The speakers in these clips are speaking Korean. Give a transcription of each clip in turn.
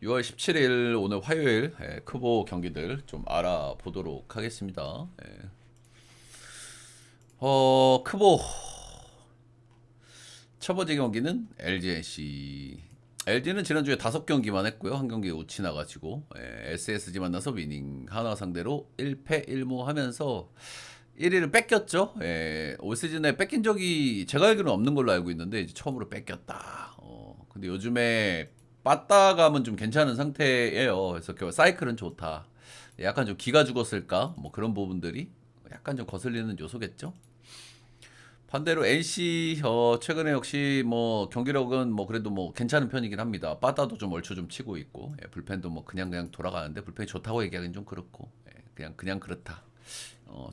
6월 17일 오늘 화요일 크보 경기들 좀 알아보도록 하겠습니다. 크보 첫 번째 경기는 LG NC. LG는 지난주에 5경기만 했고요. 한 경기 우치 나가지고 SSG 만나서 위닝 하나 상대로 1패 1무 하면서 1위를 뺏겼죠. 올 시즌에 뺏긴 적이 제가 알기로는 없는 걸로 알고 있는데 이제 처음으로 뺏겼다. 근데 요즘에 빠따감은 좀 괜찮은 상태예요. 그래서 사이클은 좋다. 약간 좀 기가 죽었을까? 뭐 그런 부분들이 약간 좀 거슬리는 요소겠죠. 반대로 NC 최근에 역시 뭐 경기력은 뭐 그래도 뭐 괜찮은 편이긴 합니다. 빠따도 좀 얼추 좀 치고 있고 불펜도 뭐 그냥 돌아가는데 불펜이 좋다고 얘기하기는 좀 그렇고 그냥 그렇다.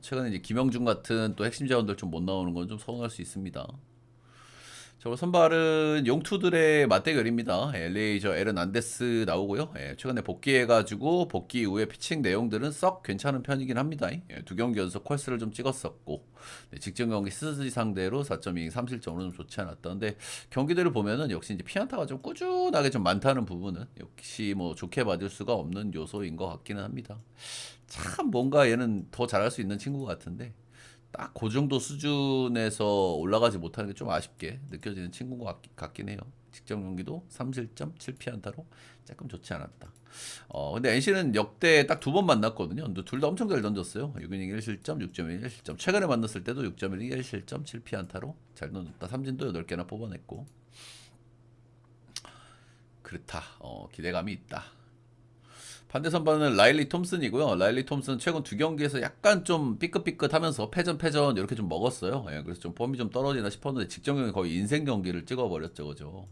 최근에 이제 김영준 같은 또 핵심 자원들 좀 못 나오는 건 좀 서운할 수 있습니다. 저번 선발은 용투들의 맞대결입니다. LA 에른 안데스 나오고요. 최근에 복귀해가지고 복귀 이후에 피칭 내용들은 썩 괜찮은 편이긴 합니다. 2경기 연속 콜스를 좀 찍었었고 직전 경기 스즈지 상대로 4.2 3실점으로 좀 좋지 않았던데 경기들을 보면은 역시 이제 피안타가 좀 꾸준하게 좀 많다는 부분은 역시 뭐 좋게 받을 수가 없는 요소인 것 같기는 합니다. 참 뭔가 얘는 더 잘할 수 있는 친구 같은데 딱 그 정도 수준에서 올라가지 못하는 게 좀 아쉽게 느껴지는 친구인 것 같긴 해요. 직전 경기도 3실점 7피안타로 조금 좋지 않았다. 근데 NC는 역대 딱 2번 만났거든요. 근데 둘 다 엄청 잘 던졌어요. 6이닝 1실점, 6.1 1실점. 최근에 만났을 때도 6.1 1실점, 7피안타로 잘 던졌다. 삼진도 8개나 뽑아냈고. 그렇다. 기대감이 있다. 반대 선발은 라일리 톰슨이고요. 라일리 톰슨 최근 2경기에서 약간 좀 삐끗삐끗하면서 패전 이렇게 좀 먹었어요. 그래서 좀 폼이 좀 떨어지나 싶었는데 직전 경기 거의 인생 경기를 찍어버렸죠, 그죠?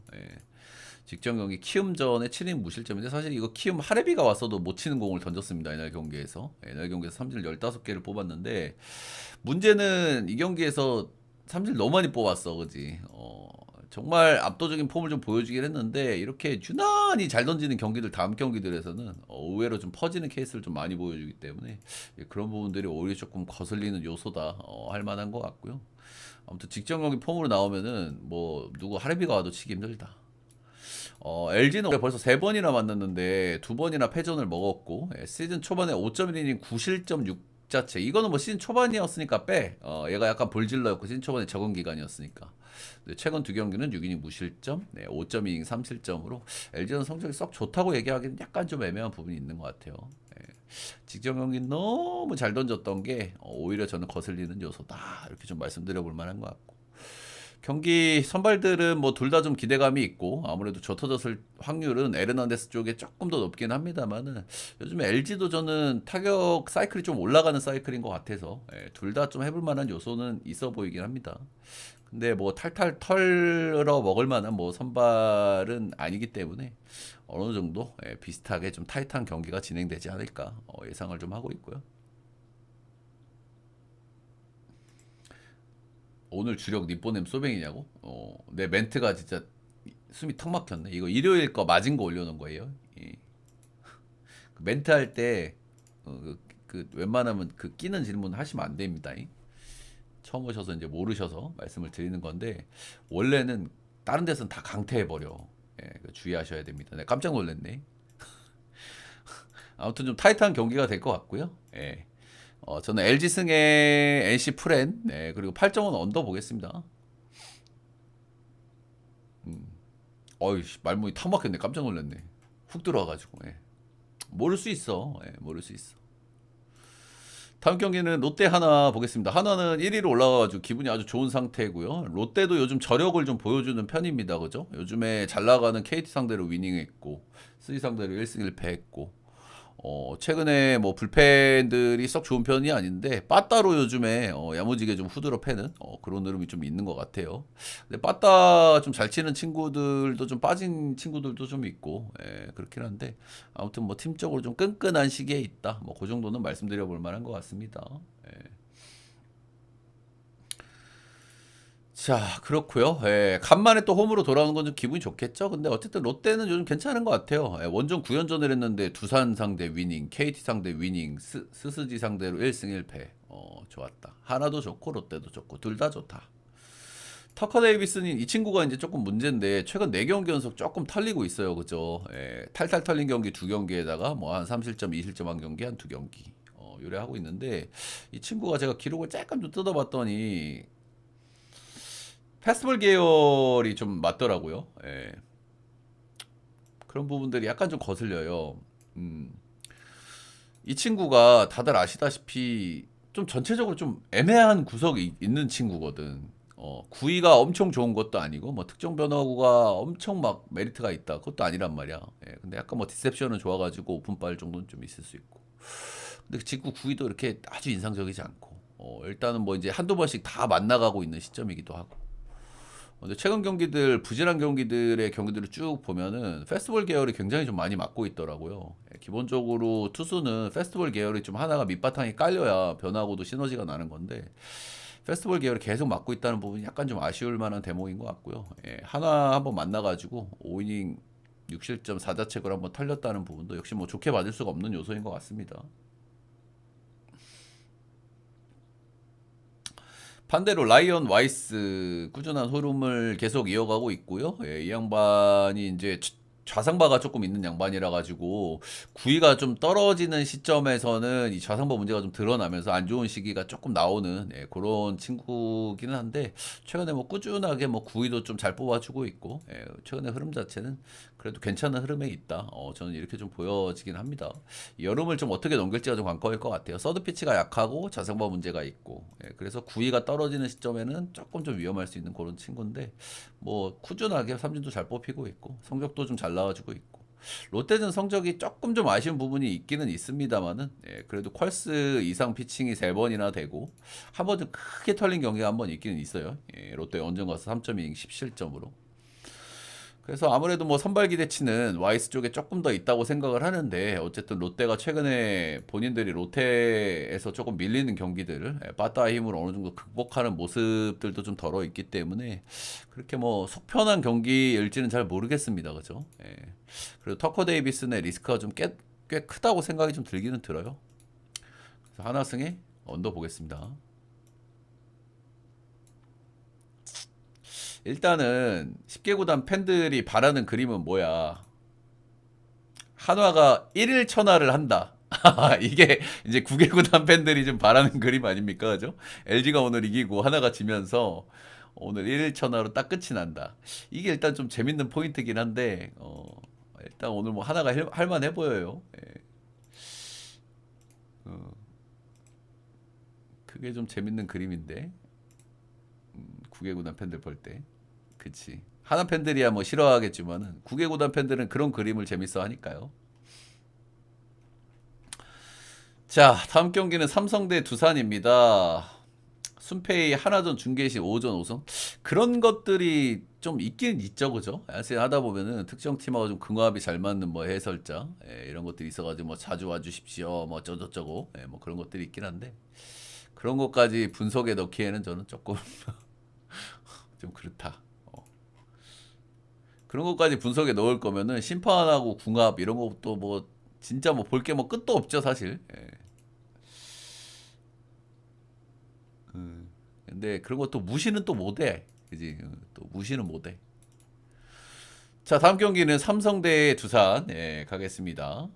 직전 경기 키움전에 7인 무실점인데 사실 이거 키움 하레비가 왔어도 못 치는 공을 던졌습니다. 이날 경기에서. 이날 경기에서 삼진을 15개를 뽑았는데 문제는 이 경기에서 삼진 너무 많이 뽑았어, 그지? 정말 압도적인 폼을 좀 보여주긴 했는데 이렇게 유난히 잘 던지는 경기들 다음 경기들에서는 의외로 좀 퍼지는 케이스를 좀 많이 보여주기 때문에 그런 부분들이 오히려 조금 거슬리는 요소다 할 만한 것 같고요. 아무튼 직전 경기 폼으로 나오면은 뭐 누구 하레비가 와도 치기 힘들다. LG는 올해 벌써 3번이나 만났는데 2번이나 패전을 먹었고 시즌 초반에 5.1이닝 9실점 6자체 이거는 뭐 시즌 초반이었으니까 빼. 얘가 약간 볼질러였고 시즌 초반에 적응 기간이었으니까. 최근 2경기는 6이닝 무실점, 5.2이닝 3실점으로 LG는 성적이 썩 좋다고 얘기하기는 약간 좀 애매한 부분이 있는 것 같아요. 직전 경기 너무 잘 던졌던 게 오히려 저는 거슬리는 요소다 이렇게 좀 말씀드려볼 만한 것 같고. 경기 선발들은 뭐 둘 다 좀 기대감이 있고 아무래도 저 터졌을 확률은 에르난데스 쪽에 조금 더 높긴 합니다만은 요즘에 LG도 저는 타격 사이클이 좀 올라가는 사이클인 것 같아서 둘 다 좀 해볼 만한 요소는 있어 보이긴 합니다. 근데 뭐 탈탈 털어 먹을 만한 뭐 선발은 아니기 때문에 어느 정도 비슷하게 좀 타이트한 경기가 진행되지 않을까 예상을 좀 하고 있고요. 오늘 주력 니뽀넴 소뱅이냐고? 내 멘트가 진짜 숨이 턱 막혔네. 이거 일요일 거 맞은 거 올려놓은 거예요. 그 멘트 할 때, 웬만하면 그 끼는 질문 하시면 안 됩니다. 처음 오셔서 이제 모르셔서 말씀을 드리는 건데, 원래는 다른 데서는 다 강퇴해버려. 주의하셔야 됩니다. 네, 깜짝 놀랐네. 아무튼 좀 타이트한 경기가 될 것 같고요. 저는 LG 승의 NC 프렌, 그리고 8.1 언더 보겠습니다. 어이, 말문이 탁 막혔네. 깜짝 놀랐네. 훅 들어와가지고. 모를 수 있어. 모를 수 있어. 다음 경기는 롯데 하나 보겠습니다. 하나는 1위로 올라가가지고 기분이 아주 좋은 상태고요. 롯데도 요즘 저력을 좀 보여주는 편입니다. 그죠? 요즘에 잘 나가는 KT 상대로 위닝했고, 쓰리 상대로 1승 1패 했고, 최근에 뭐 불펜들이 썩 좋은 편이 아닌데 빠따로 요즘에 야무지게 좀 후드러 패는 그런 흐름이 좀 있는 것 같아요. 근데 빠따 좀 잘 치는 친구들도 좀 빠진 친구들도 좀 있고 그렇긴 한데 아무튼 뭐 팀적으로 좀 끈끈한 시기에 있다. 뭐 그 정도는 말씀드려 볼 만한 것 같습니다. 자, 그렇고요. 간만에 또 홈으로 돌아오는 건 좀 기분이 좋겠죠. 근데 어쨌든 롯데는 요즘 괜찮은 것 같아요. 원정 9연전을 했는데 두산 상대 위닝, KT 상대 위닝, 스스지 상대로 1승 1패. 좋았다. 하나도 좋고 롯데도 좋고 둘 다 좋다. 터커 데이비스는 이 친구가 이제 조금 문제인데 최근 4경기 연속 조금 털리고 있어요. 그죠? 예, 탈탈 털린 경기 2경기에다가 뭐 한 3실점, 2실점 한 경기 한 2경기. 요래 하고 있는데 이 친구가 제가 기록을 조금 좀 뜯어봤더니 패스트볼 계열이 좀 맞더라고요. 예. 그런 부분들이 약간 좀 거슬려요. 음. 이 친구가 다들 아시다시피 좀 전체적으로 좀 애매한 구석이 있는 친구거든. 구위가 엄청 좋은 것도 아니고 뭐 특정 변화구가 엄청 막 메리트가 있다. 그것도 아니란 말이야. 예, 근데 약간 뭐 디셉션은 좋아가지고 오픈빨 정도는 좀 있을 수 있고. 근데 그 직구 구위도 이렇게 아주 인상적이지 않고. 일단은 뭐 이제 한두 번씩 다 만나가고 있는 시점이기도 하고. 근데 최근 경기들 부진한 경기들의 경기들을 쭉 보면은 페스티벌 계열이 굉장히 좀 많이 맞고 있더라고요. 예, 기본적으로 투수는 페스티벌 계열이 좀 하나가 밑바탕이 깔려야 변화하고도 시너지가 나는 건데 페스티벌 계열이 계속 맞고 있다는 부분이 약간 좀 아쉬울 만한 대목인 것 같고요. 예, 하나 한번 만나가지고 5이닝 6실점 4자책을 한번 털렸다는 부분도 역시 뭐 좋게 받을 수가 없는 요소인 것 같습니다. 반대로 라이언 와이스 꾸준한 흐름을 계속 이어가고 있고요. 예, 이 양반이 이제 좌상바가 조금 있는 양반이라 가지고 구위가 좀 떨어지는 시점에서는 이 좌상바 문제가 좀 드러나면서 안 좋은 시기가 조금 나오는 예, 그런 친구기는 한데 최근에 뭐 꾸준하게 뭐 구위도 좀 잘 뽑아주고 있고 예, 최근에 흐름 자체는 그래도 괜찮은 흐름에 있다. 저는 이렇게 좀 보여지긴 합니다. 여름을 좀 어떻게 넘길지가 좀 관건일 것 같아요. 서드 피치가 약하고 자성바 문제가 있고 예, 그래서 구위가 떨어지는 시점에는 조금 좀 위험할 수 있는 그런 친구인데 뭐 꾸준하게 삼진도 잘 뽑히고 있고 성적도 좀 잘 나와주고 있고 롯데는 성적이 조금 좀 아쉬운 부분이 있기는 있습니다만은 예, 그래도 퀄스 이상 피칭이 3번이나 되고 한 번 좀 크게 털린 경기가 한 번 있기는 있어요. 예, 롯데 원정 가서 3.2 10실점으로 그래서 아무래도 뭐 선발 기대치는 와이스 쪽에 조금 더 있다고 생각을 하는데 어쨌든 롯데가 최근에 본인들이 롯데에서 조금 밀리는 경기들 빠따의 힘으로 어느 정도 극복하는 모습들도 좀 덜어 있기 때문에 그렇게 뭐 속편한 경기일지는 잘 모르겠습니다. 그죠? 예. 그리고 터커 데이비스의 리스크가 좀 꽤 크다고 생각이 좀 들기는 들어요. 그래서 하나승에 언더 보겠습니다. 일단은 10개 구단 팬들이 바라는 그림은 뭐야? 한화가 1일 천하를 한다. 이게 이제 9개 구단 팬들이 좀 바라는 그림 아닙니까? 그죠? LG가 오늘 이기고 하나가 지면서 오늘 1일 천하로 딱 끝이 난다. 이게 일단 좀 재밌는 포인트긴 한데, 일단 오늘 뭐 하나가 할만해 보여요. 예. 어, 그게 좀 재밌는 그림인데, 9개 구단 팬들 볼 때. 그치. 하나 팬들이야 뭐 싫어하겠지만은 9개 구단 팬들은 그런 그림을 재밌어 하니까요. 자, 다음 경기는 삼성 대 두산입니다. 순페이 하나전 중계시 오전 오성 그런 것들이 좀 있긴 있죠, 그죠? 야세 하다 보면은 특정 팀하고 좀 궁합이 잘 맞는 뭐 해설자 이런 것들이 있어가지고 뭐 자주 와주십시오, 뭐 어쩌고저쩌고 뭐 그런 것들이 있긴 한데 그런 것까지 분석에 넣기에는 저는 조금 좀 그렇다. 그런 것까지 분석에 넣을 거면은 심판하고 궁합 이런 것도 뭐 진짜 뭐 볼 게 뭐 끝도 없죠, 사실. 예. 근데 그런 것도 무시는 또 못해. 그지? 또 무시는 못해. 자, 다음 경기는 삼성 대 두산 가겠습니다.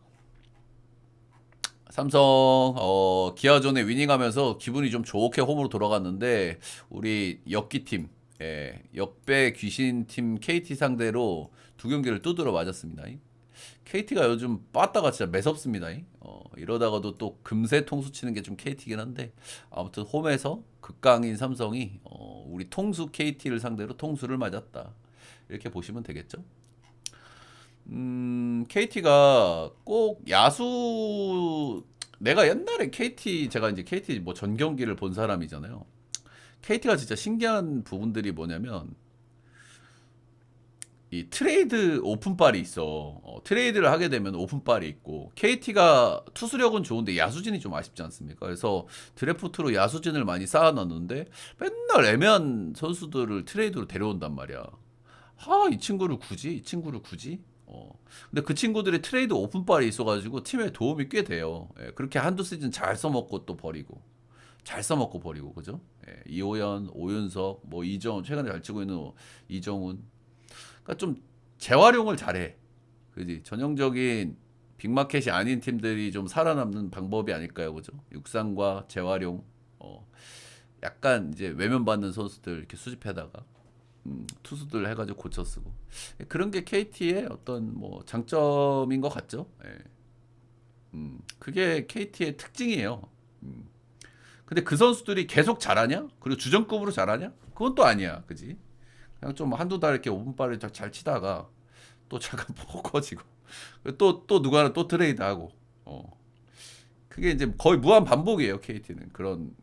삼성 기아전에 위닝하면서 기분이 좀 좋게 홈으로 돌아갔는데 우리 역기팀 역배 귀신팀 KT 상대로 2경기를 두드려 맞았습니다. KT가 요즘 빠따가 진짜 매섭습니다. 이러다가도 또 금세 통수 치는 게 좀 KT긴 한데 아무튼 홈에서 극강인 삼성이 우리 통수 KT를 상대로 통수를 맞았다. 이렇게 보시면 되겠죠. KT가 꼭 야수 내가 옛날에 KT 제가 이제 KT 뭐 전 경기를 본 사람이잖아요. KT가 진짜 신기한 부분들이 뭐냐면 이 트레이드 오픈빨이 있어. 트레이드를 하게 되면 오픈빨이 있고 KT가 투수력은 좋은데 야수진이 좀 아쉽지 않습니까? 그래서 드래프트로 야수진을 많이 쌓아놨는데 맨날 애매한 선수들을 트레이드로 데려온단 말이야. 이 친구를 굳이? 이 친구를 굳이? 근데 그 친구들이 트레이드 오픈빨이 있어가지고 팀에 도움이 꽤 돼요. 그렇게 한두 시즌 잘 써먹고 또 버리고. 잘 써먹고 버리고 그죠? 예, 이호연, 오윤석, 뭐 이정훈 최근에 잘 치고 있는 이정훈. 그러니까 좀 재활용을 잘해. 그지? 전형적인 빅마켓이 아닌 팀들이 좀 살아남는 방법이 아닐까요, 그죠? 육상과 재활용, 약간 이제 외면 받는 선수들 이렇게 수집해다가 투수들 해가지고 고쳐 쓰고 그런 게 KT의 어떤 뭐 장점인 것 같죠? 예. 그게 KT의 특징이에요. 음. 근데 그 선수들이 계속 잘하냐? 그리고 주전급으로 잘하냐? 그건 또 아니야, 그지? 그냥 좀 한두 달 이렇게 오픈발을 잘 치다가 또 잠깐 퍼커지고 또 누가는 또 트레이드하고 그게 이제 거의 무한 반복이에요 KT는 그런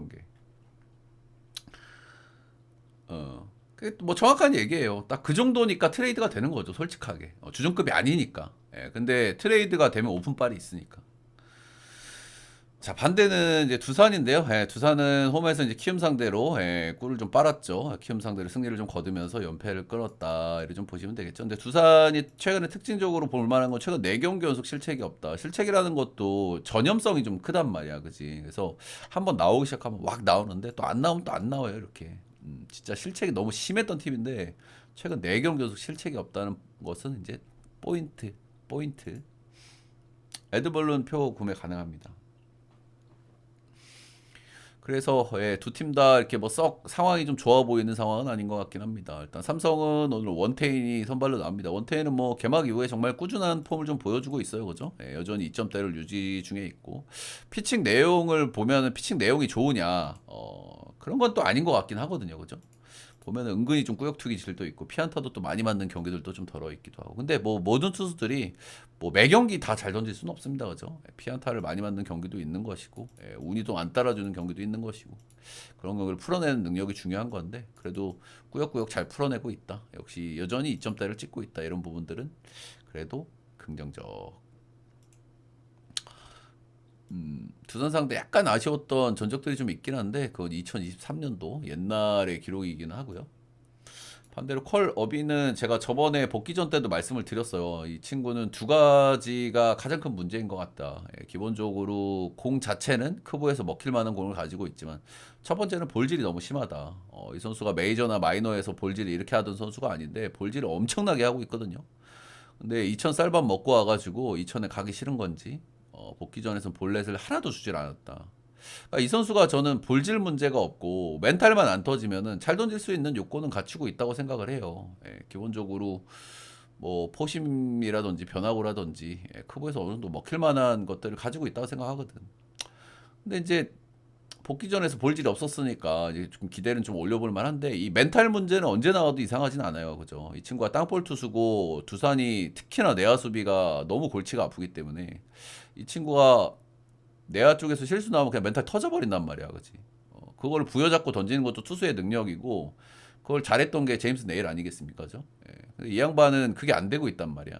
게 그게 뭐 정확한 얘기예요. 딱 그 정도니까 트레이드가 되는 거죠 솔직하게 주전급이 아니니까. 예, 근데 트레이드가 되면 오픈발이 있으니까. 자, 반대는 이제 두산인데요. 예, 두산은 홈에서 이제 키움 상대로 골을 좀 빨았죠. 키움 상대로 승리를 좀 거두면서 연패를 끊었다. 이렇게 좀 보시면 되겠죠. 근데 두산이 최근에 특징적으로 볼 만한 건 최근 4경기 연속 실책이 없다. 실책이라는 것도 전염성이 좀 크단 말이야. 그지? 그래서 한번 나오기 시작하면 왁 나오는데 또 안 나오면 또 안 나와요. 이렇게. 진짜 실책이 너무 심했던 팀인데 최근 4경기 연속 실책이 없다는 것은 이제 포인트. 에드벌룬 표 구매 가능합니다. 그래서 두 팀 다 이렇게 뭐 썩 상황이 좀 좋아 보이는 상황은 아닌 것 같긴 합니다. 일단 삼성은 오늘 원태인이 선발로 나옵니다. 원태인은 뭐 개막 이후에 정말 꾸준한 폼을 좀 보여주고 있어요, 그죠? 여전히 2점대를 유지 중에 있고 피칭 내용을 보면은 피칭 내용이 좋으냐, 그런 건 또 아닌 것 같긴 하거든요, 그죠? 보면 은근히 좀 꾸역투기 질도 있고 피안타도 또 많이 맞는 경기들도 좀 덜어 있기도 하고. 근데 뭐 모든 투수들이 뭐 매 경기 다 잘 던질 수는 없습니다, 그죠? 피안타를 많이 맞는 경기도 있는 것이고, 운이 또 안 따라주는 경기도 있는 것이고, 그런 경기를 풀어내는 능력이 중요한 건데 그래도 꾸역꾸역 잘 풀어내고 있다. 역시 여전히 2점대를 찍고 있다. 이런 부분들은 그래도 긍정적. 두산 상대 약간 아쉬웠던 전적들이 좀 있긴 한데 그건 2023년도 옛날의 기록이긴 하고요. 반대로 컬 어비는 제가 저번에 복귀전 때도 말씀을 드렸어요. 이 친구는 두 가지가 가장 큰 문제인 것 같다. 기본적으로 공 자체는 크보에서 먹힐 만한 공을 가지고 있지만 첫 번째는 볼질이 너무 심하다. 이 선수가 메이저나 마이너에서 볼질을 이렇게 하던 선수가 아닌데 볼질을 엄청나게 하고 있거든요. 근데 2000 쌀밥 먹고 와가지고 2000에 가기 싫은 건지 복귀전에서 볼넷을 하나도 주질 않았다. 그러니까 이 선수가 저는 볼질 문제가 없고 멘탈만 안 터지면은 잘 던질 수 있는 요건은 갖추고 있다고 생각을 해요. 기본적으로 뭐 포심이라든지 변화구라든지 크브에서 어느 정도 먹힐 만한 것들을 가지고 있다고 생각하거든. 근데 이제 복귀전에서 볼질이 없었으니까 이제 좀 기대는 좀 올려볼 만한데 이 멘탈 문제는 언제 나와도 이상하진 않아요. 그죠? 이 친구가 땅볼 투수고 두산이 특히나 내야 수비가 너무 골치가 아프기 때문에 이 친구가 내야 쪽에서 실수 나오면 그냥 멘탈 터져버린단 말이야, 그지? 그걸 부여잡고 던지는 것도 투수의 능력이고, 그걸 잘했던 게 제임스 네일 아니겠습니까, 죠? 근데 이 양반은 그게 안 되고 있단 말이야.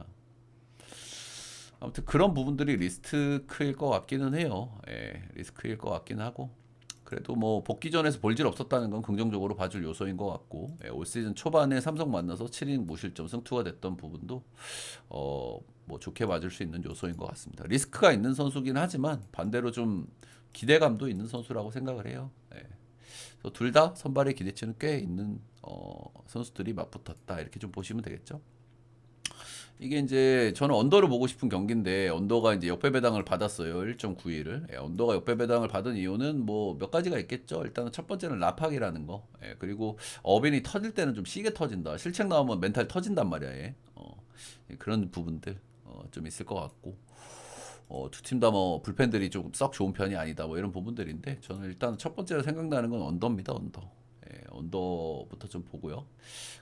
아무튼 그런 부분들이 리스크일 것 같기는 해요. 리스크일 것 같긴 하고. 그래도 뭐 복귀전에서 볼질 없었다는 건 긍정적으로 봐줄 요소인 것 같고, 올 시즌 초반에 삼성 만나서 7인 무실점 승투가 됐던 부분도 뭐 좋게 봐줄 수 있는 요소인 것 같습니다. 리스크가 있는 선수긴 하지만 반대로 좀 기대감도 있는 선수라고 생각을 해요. 둘 다 선발의 기대치는 꽤 있는 선수들이 맞붙었다 이렇게 좀 보시면 되겠죠. 이게 이제 저는 언더를 보고 싶은 경기인데 언더가 이제 역배 배당을 받았어요. 1.91을. 언더가 역배 배당을 받은 이유는 뭐 몇 가지가 있겠죠. 일단은 첫 번째는 라팍이라는 거. 그리고 어빈이 터질 때는 좀 시게 터진다. 실책 나오면 멘탈 터진단 말이야. 그런 부분들 좀 있을 것 같고. 두 팀 다 뭐 불펜들이 좀 썩 좋은 편이 아니다. 뭐 이런 부분들인데 저는 일단 첫 번째로 생각나는 건 언더입니다. 언더. 언더부터 좀 보고요.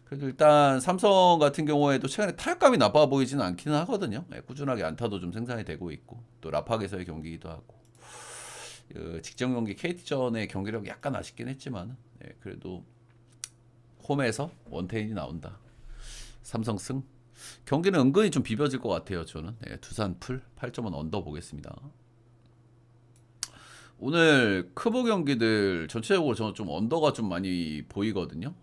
그래도 일단 삼성 같은 경우에도 최근에 타격감이 나빠 보이지는 않기는 하거든요. 꾸준하게 안타도 좀 생산이 되고 있고 또 라팍에서의 경기이기도 하고 직전 경기 KT전의 경기력이 약간 아쉽긴 했지만 그래도 홈에서 원태인이 나온다. 삼성 승. 경기는 은근히 좀 비벼질 것 같아요. 저는 두산 풀 8.1 언더 보겠습니다. 오늘 크보 경기들 전체적으로 저는 좀 언더가 좀 많이 보이거든요.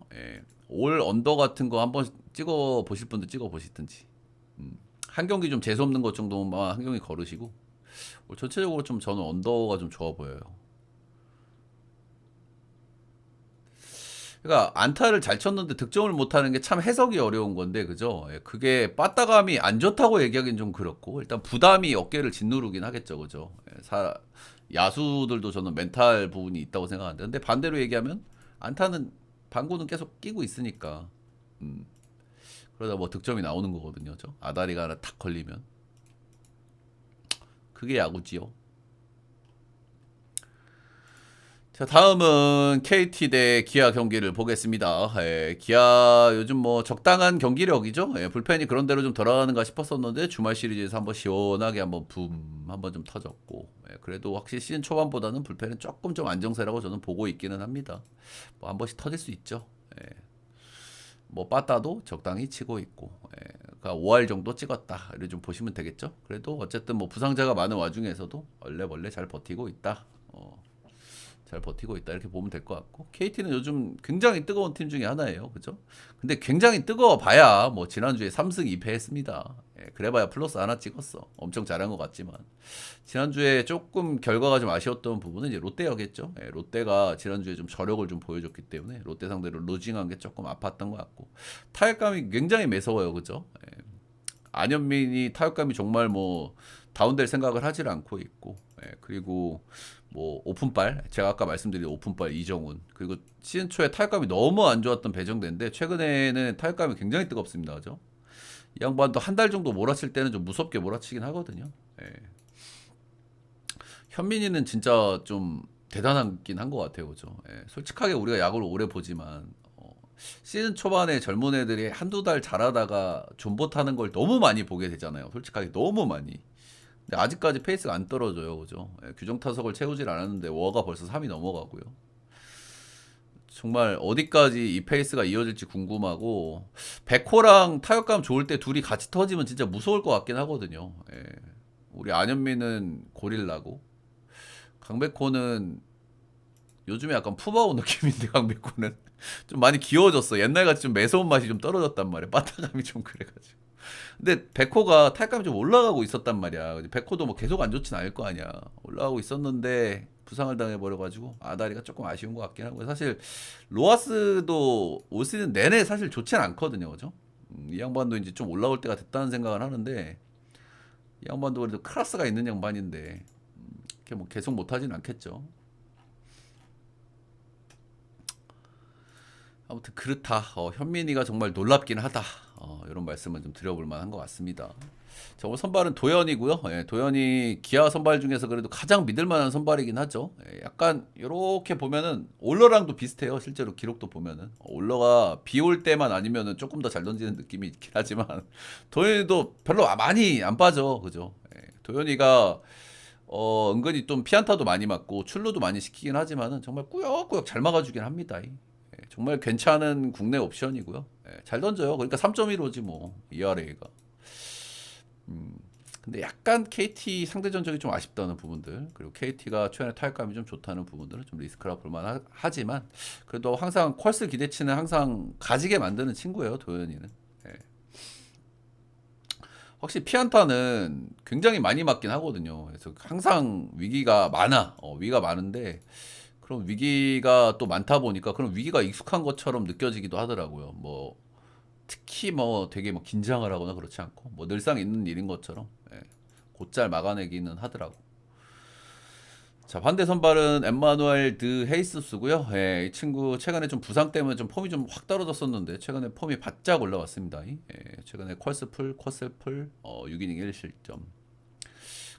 올 언더 같은 거 한번 찍어 보실 분들 찍어 보시든지. 한 경기 좀 재수 없는 것 정도만 한 경기 걸으시고 전체적으로 좀 저는 언더가 좀 좋아 보여요. 그러니까 안타를 잘 쳤는데 득점을 못하는 게 참 해석이 어려운 건데 그죠? 예, 그게 빠따감이 안 좋다고 얘기하기는 좀 그렇고 일단 부담이 어깨를 짓누르긴 하겠죠, 그죠? 예, 야수들도 저는 멘탈 부분이 있다고 생각하는데 근데 반대로 얘기하면 안타는 방구는 계속 끼고 있으니까 음, 그러다 뭐 득점이 나오는 거거든요, 저 아다리가 하나 탁 걸리면 그게 야구지요. 자, 다음은 KT 대 기아 경기를 보겠습니다. 예, 기아 요즘 뭐 적당한 경기력이죠. 예, 불펜이 그런 대로 좀 돌아가는가 싶었었는데 주말 시리즈에서 한번 시원하게 한번 붐 한번 좀 터졌고 예, 그래도 확실히 시즌 초반보다는 불펜은 조금 좀 안정세라고 저는 보고 있기는 합니다. 뭐 한 번씩 터질 수 있죠. 예, 뭐 빠따도 적당히 치고 있고 예, 그러니까 5할 정도 찍었다 이렇게 좀 보시면 되겠죠. 그래도 어쨌든 뭐 부상자가 많은 와중에서도 얼레벌레 잘 버티고 있다. 잘 버티고 있다 이렇게 보면 될 것 같고 KT는 요즘 굉장히 뜨거운 팀 중에 하나예요, 그죠? 근데 굉장히 뜨거워 봐야 뭐 지난주에 3승 2패 했습니다. 예, 그래봐야 플러스 하나 찍었어. 엄청 잘한 것 같지만 지난주에 조금 결과가 좀 아쉬웠던 부분은 이제 롯데였겠죠. 예, 롯데가 지난주에 좀 저력을 좀 보여줬기 때문에 롯데 상대로 루징한 게 조금 아팠던 것 같고 타격감이 굉장히 매서워요, 그죠? 예, 안현민이 타격감이 정말 뭐 다운될 생각을 하질 않고 있고 예, 그리고 뭐 오픈발 제가 아까 말씀드린 오픈발 이정훈 그리고 시즌 초에 타격감이 너무 안 좋았던 배정대인데 최근에는 타격감이 굉장히 뜨겁습니다, 그죠? 이 양반도 한 달 정도 몰아칠 때는 좀 무섭게 몰아치긴 하거든요. 예. 현민이는 진짜 좀 대단하긴 한 것 같아요, 그죠? 예. 솔직하게 우리가 야구를 오래 보지만 시즌 초반에 젊은 애들이 한두 달 잘하다가 존버 타는 걸 너무 많이 보게 되잖아요. 솔직하게 너무 많이. 근데 아직까지 페이스가 안 떨어져요, 그죠? 예, 규정 타석을 채우질 않았는데 워가 벌써 3이 넘어가고요. 정말 어디까지 이 페이스가 이어질지 궁금하고 백호랑 타격감 좋을 때 둘이 같이 터지면 진짜 무서울 것 같긴 하거든요. 예. 우리 안현민은 고릴라고 강백호는 요즘에 약간 푸바오 느낌인데 강백호는 좀 많이 귀여워졌어. 옛날같이 좀 매서운 맛이 좀 떨어졌단 말이야. 빠타감이 좀 그래가지고. 근데 백호가 타격감이 좀 올라가고 있었단 말이야. 백호도 뭐 계속 안 좋진 않을 거 아니야. 올라가고 있었는데 부상을 당해버려가지고 아다리가 조금 아쉬운 것 같긴 하고 사실 로하스도 올 시즌 내내 사실 좋진 않거든요, 그죠? 이 양반도 이제 좀 올라올 때가 됐다는 생각을 하는데 이 양반도 그래도 클래스가 있는 양반인데 이렇게 뭐 계속 못하진 않겠죠. 아무튼 그렇다. 현민이가 정말 놀랍긴 하다. 이런 말씀은 좀 드려볼 만한 것 같습니다. 자, 오늘 선발은 도현이고요. 예, 도현이 기아 선발 중에서 그래도 가장 믿을 만한 선발이긴 하죠. 예, 약간 이렇게 보면은 올러랑도 비슷해요. 실제로 기록도 보면은 올러가 비 올 때만 아니면은 조금 더 잘 던지는 느낌이 있긴 하지만 도현이도 별로 많이 안 빠져, 그죠? 예, 도현이가 은근히 좀 피안타도 많이 맞고 출루도 많이 시키긴 하지만은 정말 꾸역꾸역 잘 막아주긴 합니다. 정말 괜찮은 국내 옵션이고요. 예, 잘 던져요. 그러니까 3.15지 뭐 ERA가. 근데 약간 KT 상대 전적이 좀 아쉽다는 부분들 그리고 KT가 최근에 타격감이 좀 좋다는 부분들은 좀 리스크라 볼만 하지만 그래도 항상 퀄스 기대치는 항상 가지게 만드는 친구예요, 도현이는. 예. 확실히 피안타는 굉장히 많이 맞긴 하거든요. 그래서 항상 위기가 많아. 위기가 많은데 그럼 위기가 또 많다 보니까 그런 위기가 익숙한 것처럼 느껴지기도 하더라고요. 뭐 특히 뭐 되게 뭐 긴장을 하거나 그렇지 않고 뭐 늘상 있는 일인 것처럼 예, 곧잘 막아내기는 하더라고. 자, 반대 선발은 엠마누엘 드 헤이스스고요. 예, 이 친구 최근에 좀 부상 때문에 좀 폼이 좀 확 떨어졌었는데 최근에 폼이 바짝 올라왔습니다. 최근에 퀄스풀, 쿼슬풀, 6이닝 1실점.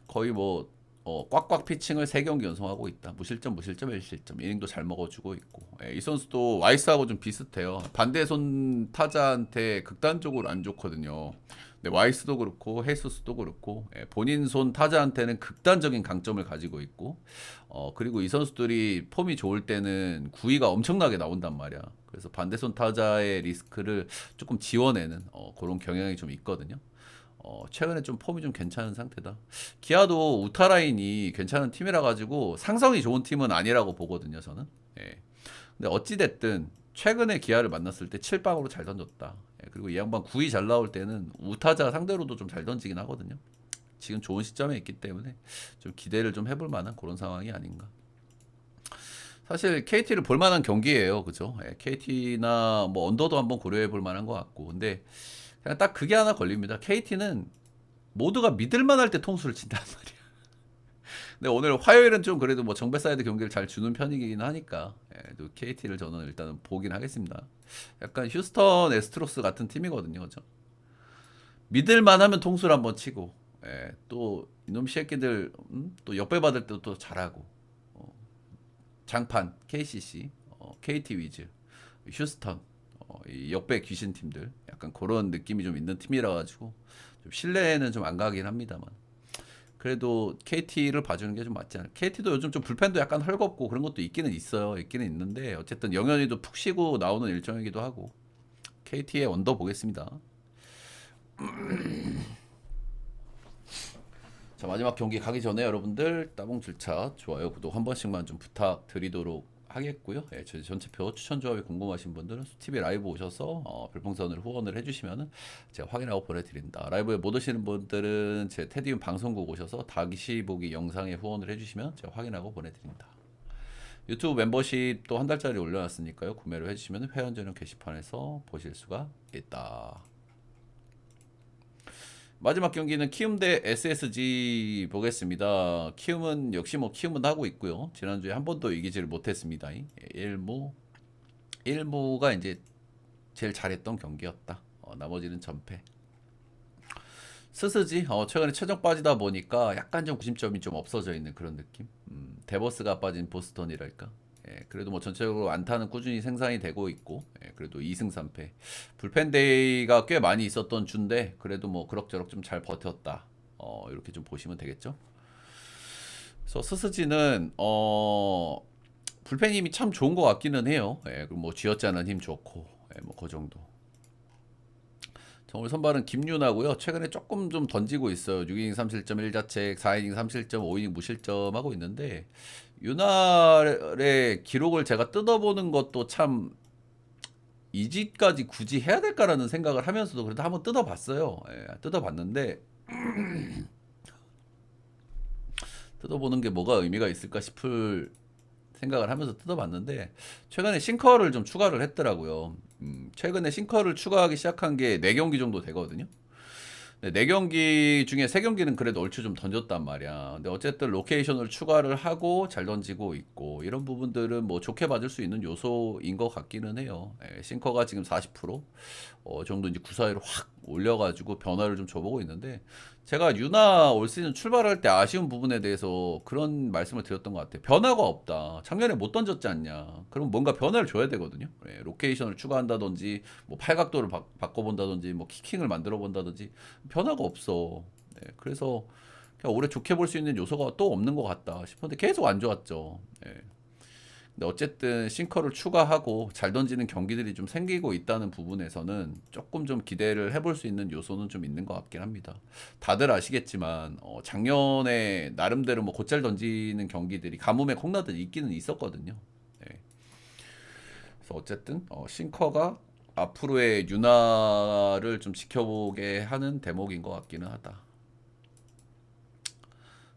거의 뭐 꽉꽉 피칭을 3경기 연속하고 있다. 무실점, 무실점, 1실점. 이닝도 잘 먹어주고 있고. 이 선수도 와이스하고 좀 비슷해요. 반대손 타자한테 극단적으로 안 좋거든요. 근데 와이스도 그렇고 헤이스도 그렇고 본인 손 타자한테는 극단적인 강점을 가지고 있고 그리고 이 선수들이 폼이 좋을 때는 구위가 엄청나게 나온단 말이야. 그래서 반대손 타자의 리스크를 조금 지워내는 그런 경향이 좀 있거든요. 최근에 좀 폼이 좀 괜찮은 상태다. 기아도 우타라인이 괜찮은 팀이라 가지고 상성이 좋은 팀은 아니라고 보거든요, 저는. 예. 근데 어찌 됐든 최근에 기아를 만났을 때 7방으로 잘 던졌다. 그리고 이 양반 구위 잘 나올 때는 우타자 상대로도 좀 잘 던지긴 하거든요. 지금 좋은 시점에 있기 때문에 좀 기대를 좀 해볼 만한 그런 상황이 아닌가. 사실 KT를 볼 만한 경기예요. 그죠? 예, KT나 뭐 언더도 한번 고려해 볼 만한 것 같고. 근데 그냥 딱 그게 하나 걸립니다. KT는 모두가 믿을만 할 때 통수를 친단 말이야. 근데 오늘 화요일은 좀 그래도 뭐 정배 사이드 경기를 잘 주는 편이긴 하니까 예, 또 KT를 저는 일단은 보긴 하겠습니다. 약간 휴스턴 에스트로스 같은 팀이거든요. 그죠? 믿을만 하면 통수를 한번 치고 예, 또 이놈 새끼들 또 역배 받을 때도 또 잘하고 장판, KCC, KT 위즈, 휴스턴, 이 역배 귀신 팀들 약간 그런 느낌이 좀 있는 팀이라 가지고 좀 신뢰는 좀 안 가긴 합니다만 그래도 KT를 봐주는 게 좀 맞지 않을까. KT도 요즘 좀 불펜도 약간 헐겁고 그런 것도 있기는 있어요. 있기는 있는데 어쨌든 영현이도 푹 쉬고 나오는 일정이기도 하고 KT의 언더 보겠습니다. 자, 마지막 경기 가기 전에 여러분들 따봉 절차 좋아요 구독 한 번씩만 좀 부탁드리도록 하겠고요. 예, 저희 전체표 추천 조합이 궁금하신 분들은 수TV 라이브 오셔서 별풍선을 후원을 해주시면은 제가 확인하고 보내드립니다. 라이브에 못 오시는 분들은 제 테디움 방송국 오셔서 다시 보기 영상에 후원을 해주시면 제가 확인하고 보내드립니다. 유튜브 멤버십 또 한 달짜리 올려놨으니까요. 구매를 해주시면 회원 전용 게시판에서 보실 수가 있다. 마지막 경기는 키움 대 SSG 보겠습니다. 키움은 역시 뭐 키움은 하고 있고요. 지난주에 한 번도 이기지를 못했습니다. 1무가 이제 제일 잘했던 경기였다. 나머지는 전패. 스스지 최근에 최정 빠지다 보니까 약간 좀 구심점이 좀 없어져 있는 그런 느낌. 데버스가 빠진 보스턴이랄까. 예, 그래도 뭐 전체적으로 안타는 꾸준히 생산이 되고 있고 그래도 2승 3패 불펜 데이가 꽤 많이 있었던 주인데 그래도 뭐 그럭저럭 좀 잘 버텼다 이렇게 좀 보시면 되겠죠. 그래서 스스지는 불펜 힘이 참 좋은 것 같기는 해요. 예, 그리고 뭐 쥐어짜는 힘 좋고 뭐 그 정도. 오늘 선발은 김윤하고요. 최근에 조금 좀 던지고 있어요. 6이닝 3실점 1자책, 4이닝 3실점, 5이닝 무실점 하고 있는데 윤활의 기록을 제가 뜯어보는 것도 참 이집까지 굳이 해야 될까라는 생각을 하면서도 그래도 한번 뜯어봤어요. 예, 뜯어봤는데 뜯어보는 게 뭐가 의미가 있을까 싶을 생각을 하면서 뜯어봤는데 최근에 싱커를 좀 추가를 했더라고요. 최근에 싱커를 추가하기 시작한 게 4경기 정도 되거든요. 4경기 중에 3경기는 그래도 얼추 좀 던졌단 말이야. 근데 어쨌든 로케이션을 추가를 하고 잘 던지고 있고 이런 부분들은 뭐 좋게 봐줄 수 있는 요소인 것 같기는 해요. 싱커가 지금 40% 정도 이제 구사위로 확 올려가지고 변화를 좀 줘보고 있는데 제가 유나 올 시즌 출발할 때 아쉬운 부분에 대해서 그런 말씀을 드렸던 것 같아요. 변화가 없다. 작년에 못 던졌지 않냐. 그럼 뭔가 변화를 줘야 되거든요. 로케이션을 추가한다든지 뭐 팔각도를 바꿔본다든지 뭐 키킹을 만들어 본다든지 변화가 없어. 그래서 그냥 올해 좋게 볼 수 있는 요소가 또 없는 것 같다 싶은데 계속 안 좋았죠. 근데 어쨌든 싱커를 추가하고 잘 던지는 경기들이 좀 생기고 있다는 부분에서는 조금 좀 기대를 해볼 수 있는 요소는 좀 있는 것 같긴 합니다. 다들 아시겠지만 작년에 나름대로 뭐 곧잘 던지는 경기들이 가뭄에 콩나듯 있기는 있었거든요. 그래서 어쨌든 싱커가 앞으로의 윤화를 좀 지켜보게 하는 대목인 것 같기는 하다.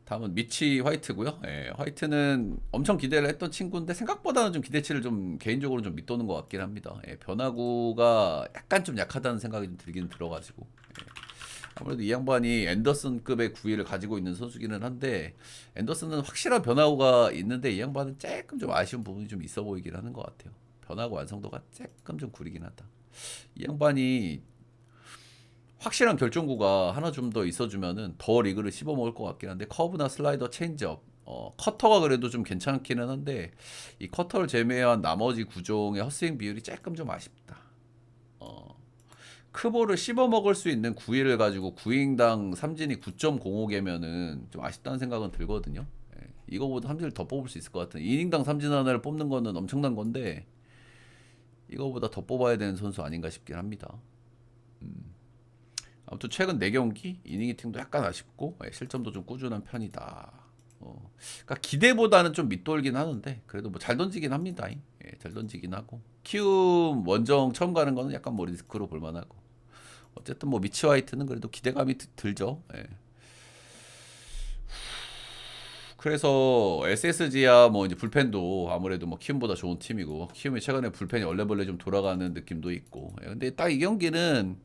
다음은 미치 화이트고요. 화이트는 엄청 기대를 했던 친구인데 생각보다는 좀 기대치를 좀 개인적으로 좀 밑도는 것 같긴 합니다. 변화구가 약간 좀 약하다는 생각이 좀 들긴 들어가지고 아무래도 이 양반이 앤더슨급의 구위를 가지고 있는 선수기는 한데 앤더슨은 확실한 변화구가 있는데 이 양반은 조금 좀 아쉬운 부분이 좀 있어 보이긴 하는 것 같아요. 변화구 완성도가 조금 좀 구리긴 하다. 이 양반이 확실한 결정구가 하나 좀 더 있어주면은 더 리그를 씹어먹을 것 같긴 한데 커브나 슬라이더 체인지업 커터가 그래도 좀 괜찮기는 한데 이 커터를 제외한 나머지 구종의 헛스윙 비율이 조금 좀 아쉽다. 크볼을 씹어먹을 수 있는 구위를 가지고 구위당 삼진이 9.05개면은 좀 아쉽다는 생각은 들거든요. 이거보다 삼진을 더 뽑을 수 있을 것 같은 이닝당 삼진 하나를 뽑는 거는 엄청난 건데 이거보다 더 뽑아야 되는 선수 아닌가 싶긴 합니다. 아무튼 최근 4경기 이닝 히팅도 약간 아쉽고 실점도 좀 꾸준한 편이다. 그러니까 기대보다는 좀 밑돌긴 하는데 그래도 뭐 잘 던지긴 합니다. 잘 던지긴 하고 키움 원정 처음 가는 거는 약간 뭐 리스크로 볼만하고 어쨌든 뭐 미치 화이트는 그래도 기대감이 들죠. 그래서 SSG야 뭐 이제 불펜도 아무래도 뭐 키움보다 좋은 팀이고 키움이 최근에 불펜이 얼레벌레 좀 돌아가는 느낌도 있고. 예, 근데 딱 이 경기는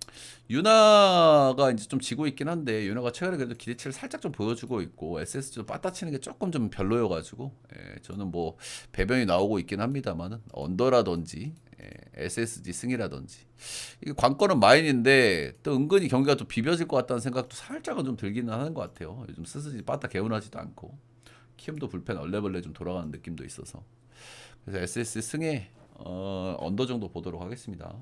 유나가 이제 좀 지고 있긴 한데 유나가 최근에 그래도 기대치를 살짝 좀 보여주고 있고 SSG도 빠따치는 게 조금 좀 별로여가지고 저는 뭐 배변이 나오고 있긴 합니다만은 언더라든지 SSG 승이라든지 이게 관건은 마인인데 또 은근히 경기가 또 비벼질 것 같다는 생각도 살짝은 좀 들기는 하는 것 같아요. 요즘 스스지 빠따 개운하지도 않고 키움도 불펜 얼레벌레 좀 돌아가는 느낌도 있어서 그래서 SS 승에 언더 정도 보도록 하겠습니다.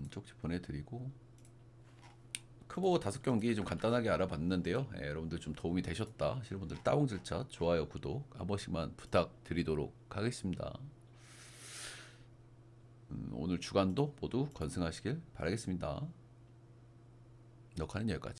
쪽지 보내드리고 크보 5경기 좀 간단하게 알아봤는데요. 여러분들 좀 도움이 되셨다 하시는 분들 따봉질차 좋아요 구독 한 번씩만 부탁드리도록 하겠습니다. 오늘 주간도 모두 건승하시길 바라겠습니다. 녹화는 여기까지.